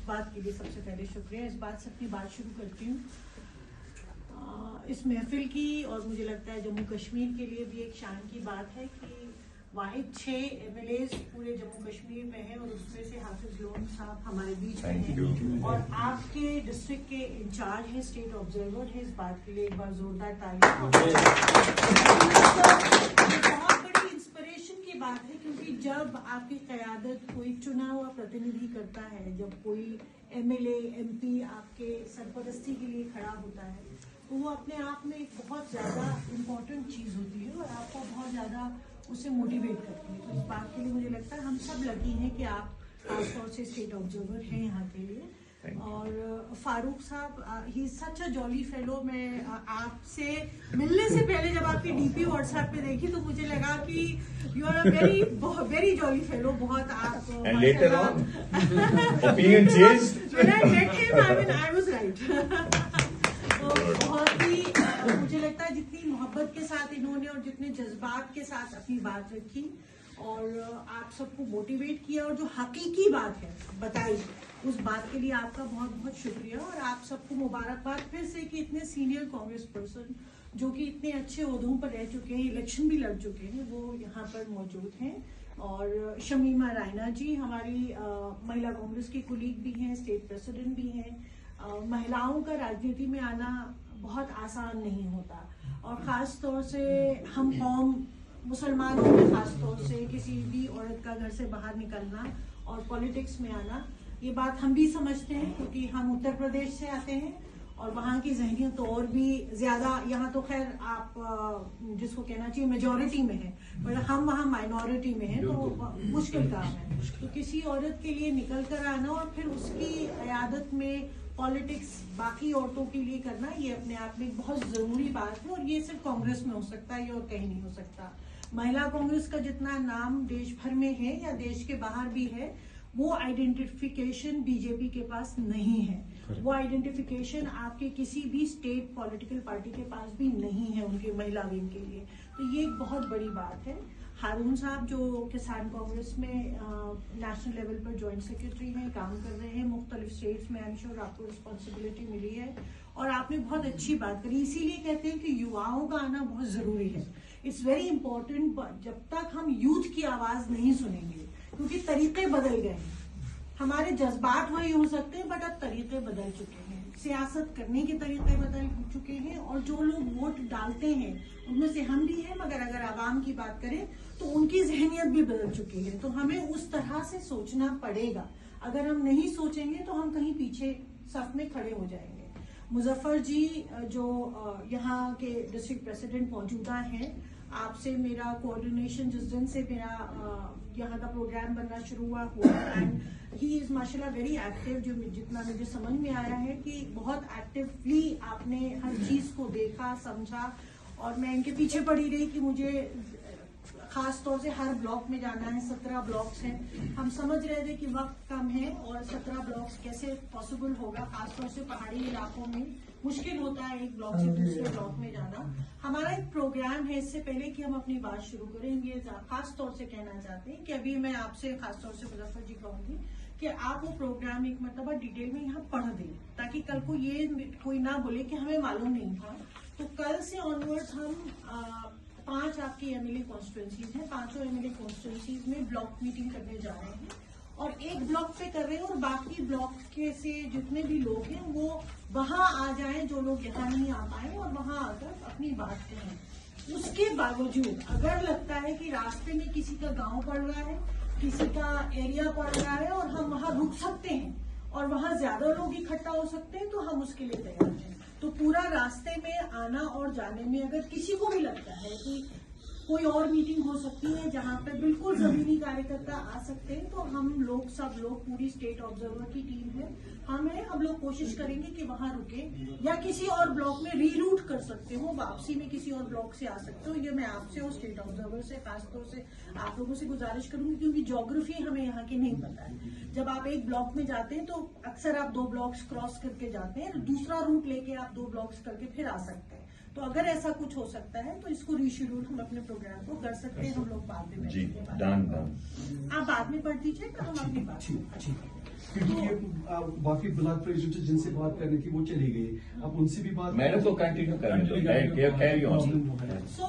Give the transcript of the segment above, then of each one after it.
बात के लिए सबसे पहले शुक्रिया। इस बात से अपनी बात शुरू करती हूँ इस महफिल की, और मुझे लगता है जम्मू कश्मीर के लिए भी एक शान की बात है कि वाहिद 6 MLAs पूरे जम्मू कश्मीर में हैं और उसमें से हाफिज लोन साहब हमारे बीच में हैं और आपके डिस्ट्रिक्ट के इंचार्ज हैं, स्टेट ऑब्जर्वर हैं। इस बात के लिए एक बार जोरदार तालियां। बहुत बड़ी इंस्पिरेशन की बात है क्योंकि जब आपकी क़यादत कोई चुना हुआ प्रतिनिधि करता है, जब कोई MLA MP आपके सरपरस्ती के लिए खड़ा होता है तो वो अपने आप में एक बहुत ज़्यादा इम्पोर्टेंट चीज़ होती है और आपको बहुत ज़्यादा उसे मोटिवेट करती है। तो इस बात के लिए मुझे लगता है हम सब लकी हैं कि आप खासतौर से स्टेट ऑब्जर्वर हैं यहाँ के लिए। और फारूक साहब, he is such a jolly fellow. मैं आपसे मिलने से पहले जब आपकी DP WhatsApp पे देखी तो मुझे लगा कि you are a very jolly fellow. बहुत आप later on opinion changed when I met him I was right। तो बहुत ही मुझे लगता है जितनी मोहब्बत के साथ इन्होंने और जितने जज्बात के साथ अपनी बात रखी और आप सबको मोटिवेट किया और जो हकीकी बात है बताई, उस बात के लिए आपका बहुत बहुत शुक्रिया। और आप सबको मुबारकबाद फिर से कि इतने सीनियर कांग्रेस पर्सन जो कि इतने अच्छे ओहदों पर रह चुके हैं, इलेक्शन भी लड़ चुके हैं, वो यहाँ पर मौजूद हैं। और शमीमा रायना जी हमारी महिला कांग्रेस की कुलीग भी हैं, स्टेट प्रेसिडेंट भी हैं। महिलाओं का राजनीति में आना बहुत आसान नहीं होता और ख़ास तौर से हम कौम मुसलमानों में ख़ास तौर से किसी भी औरत का घर से बाहर निकलना और पॉलिटिक्स में आना, ये बात हम भी समझते हैं क्योंकि हम उत्तर प्रदेश से आते हैं और वहाँ की जहनियत तो और भी ज़्यादा, यहाँ तो खैर आप जिसको कहना चाहिए मेजॉरिटी में है, पर हम वहाँ माइनॉरिटी में हैं तो मुश्किल काम है। तो किसी औरत के लिए निकल कर आना और फिर उसकी क़यादत में पॉलिटिक्स बाकी औरतों के लिए करना, ये अपने आप में बहुत ज़रूरी बात है और ये सिर्फ कांग्रेस में हो सकता है, ये और कहीं नहीं हो सकता। महिला कांग्रेस का जितना नाम देश भर में है या देश के बाहर भी है, वो आइडेंटिफिकेशन बीजेपी के पास नहीं है। वो आइडेंटिफिकेशन आपके किसी भी स्टेट पॉलिटिकल पार्टी के पास भी नहीं है उनके महिला विंग के लिए। तो ये एक बहुत बड़ी बात है। हारून साहब जो किसान कांग्रेस में नेशनल लेवल पर जॉइंट सेक्रेटरी हैं, काम कर रहे हैं मुख्तलिफ स्टेट्स में, आई एम श्योर आपको रिस्पॉन्सिबिलिटी मिली है और आपने बहुत अच्छी बात करी। इसीलिए कहते हैं कि युवाओं का आना बहुत ज़रूरी है। It's very important. जब तक हम यूथ की आवाज़ नहीं सुनेंगे, क्योंकि तरीके बदल गए हैं, हमारे जज्बात वही हो सकते हैं बट अब तरीके बदल चुके हैं, सियासत करने के तरीके बदल चुके हैं और जो लोग वोट डालते हैं उनमें से हम भी हैं, मगर अगर आवाम की बात करें तो उनकी जहनियत भी बदल चुकी है। तो हमें उस तरह से सोचना पड़ेगा। अगर हम नहीं सोचेंगे तो हम कहीं पीछे सफ में खड़े हो जाएंगे। मुजफ्फर जी जो यहाँ के डिस्ट्रिक्ट प्रेसिडेंट मौजूदा हैं, आपसे मेरा कोऑर्डिनेशन जिस दिन से मेरा यहाँ का प्रोग्राम बनना शुरू हुआ एंड ही इज माशाल्लाह वेरी एक्टिव। जो जितना मुझे समझ में आया है कि बहुत एक्टिवली आपने हर चीज़ को देखा, समझा और मैं इनके पीछे पड़ी रही कि मुझे खास तौर से हर ब्लॉक में जाना है। 17 ब्लॉक्स हैं। हम समझ रहे थे कि वक्त कम है और 17 ब्लॉक्स कैसे पॉसिबल होगा। खास तौर से पहाड़ी इलाकों में मुश्किल होता है एक ब्लॉक से दूसरे ब्लॉक में जाना। हमारा एक प्रोग्राम है, इससे पहले कि हम अपनी बात शुरू करें, ये खास तौर से कहना चाहते हैं कि अभी मैं आपसे खास तौर से मुजफ्फर जी कहूंगी कि आप वो प्रोग्राम एक मरतबा डिटेल में यहाँ पढ़ दें ताकि कल को ये कोई ना बोले कि हमें मालूम नहीं था। तो कल से ऑनवर्ड्स हम 5 आपकी MLA कॉन्स्टिट्यूंसीज हैं, 5 MLA कॉन्स्टिट्यूंसीज में ब्लॉक मीटिंग करने जा रहे हैं और एक ब्लॉक पे कर रहे हैं और बाकी ब्लॉक के से जितने भी लोग हैं वो वहां आ जाएं, जो लोग यहाँ नहीं आ पाए और वहां आकर अपनी बात करें। उसके बावजूद अगर लगता है कि रास्ते में किसी का गांव पड़ रहा है, किसी का एरिया पड़ रहा है और हम वहां रुक सकते हैं और वहां ज्यादा लोग इकट्ठा हो सकते हैं तो हम उसके लिए तैयार हैं। तो पूरा रास्ते में आना और जाने में अगर किसी को भी लगता है कि कोई और मीटिंग हो सकती है जहां पे बिल्कुल जमीनी कार्यकर्ता आ सकते हैं तो हम लोग सब लोग पूरी स्टेट ऑब्जर्वर की टीम है, हम लोग कोशिश करेंगे कि वहां रुके या किसी और ब्लॉक में रीरूट कर सकते हो, वापसी में किसी और ब्लॉक से आ सकते हो। ये मैं आपसे और स्टेट ऑब्जर्वर से खासतौर से आप लोगों से गुजारिश करूंगी क्योंकि ज्योग्राफी हमें यहाँ की नहीं पता है। जब आप एक ब्लॉक में जाते हैं तो अक्सर आप 2 ब्लॉक्स क्रॉस करके जाते हैं, दूसरा रूट लेके आप 2 ब्लॉक्स करके फिर आ सकते हैं। तो अगर ऐसा कुछ हो सकता है तो इसको रीशेड्यूल हम अपने प्रोग्राम को कर सकते हैं। हम लोग बाद में जी, आप बाद में पढ़ दीजिए तो हम अपनी बात क्योंकि ये बाकी ब्लॉक प्रेसिडेंट जिनसे बात करनी थी वो चली गई, अब उनसे भी बात मैंने तो कंटिन्यू करने दो, कैरी ऑन। सो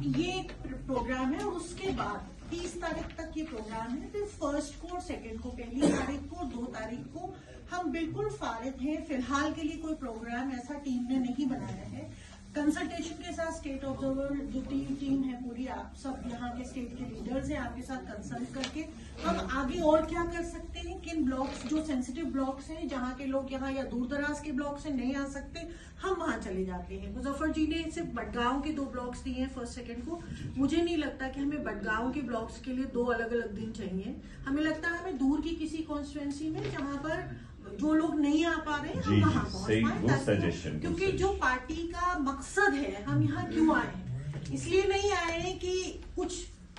ये एक प्रोग्राम है और उसके बाद 30 तारीख तक ये प्रोग्राम है, फिर फर्स्ट को और सेकंड को, पहली तारीख को 2 तारीख को हम बिल्कुल फारिग हैं। फिलहाल के लिए कोई प्रोग्राम ऐसा टीम ने नहीं बनाया है। कंसल्टेशन के साथ स्टेट ऑब्जर्वर जो टीम है पूरी, आप सब यहाँ के स्टेट के लीडर्स हैं, आपके साथ कंसल्ट करके हम आगे और क्या कर सकते हैं, किन ब्लॉक्स जो सेंसिटिव ब्लॉक्स हैं जहाँ के लोग यहाँ या दूर दराज के ब्लॉक से नहीं आ सकते, हम वहाँ चले जाते हैं। मुजफ्फर जी ने सिर्फ बडगांव के 2 ब्लॉक्स दिए हैं फर्स्ट सेकंड को। मुझे नहीं लगता कि हमें बडगांव के ब्लॉक्स के लिए 2 अलग अलग दिन चाहिए। हमें लगता है हमें दूर की किसी कॉन्स्टिट्यूएंसी में जहाँ पर जो लोग नहीं आ पा रहे हैं हम वहाँ पहुँच पाए, क्योंकि जो पार्टी का मकसद है, हम यहाँ क्यों आए हैं, इसलिए नहीं आए हैं कि कुछ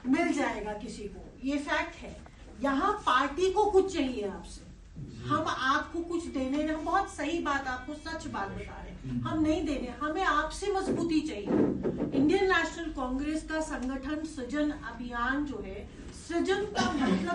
मिल जाएगा किसी को, ये फैक्ट है। यहाँ पार्टी को कुछ चाहिए आपसे, हम आपको कुछ देने, हम बहुत सही बात, आपको सच बात बता रहे हैं, हम नहीं देने, हमें आपसे मजबूती चाहिए। इंडियन नेशनल कांग्रेस का संगठन सृजन अभियान जो है, सृजन का मतलब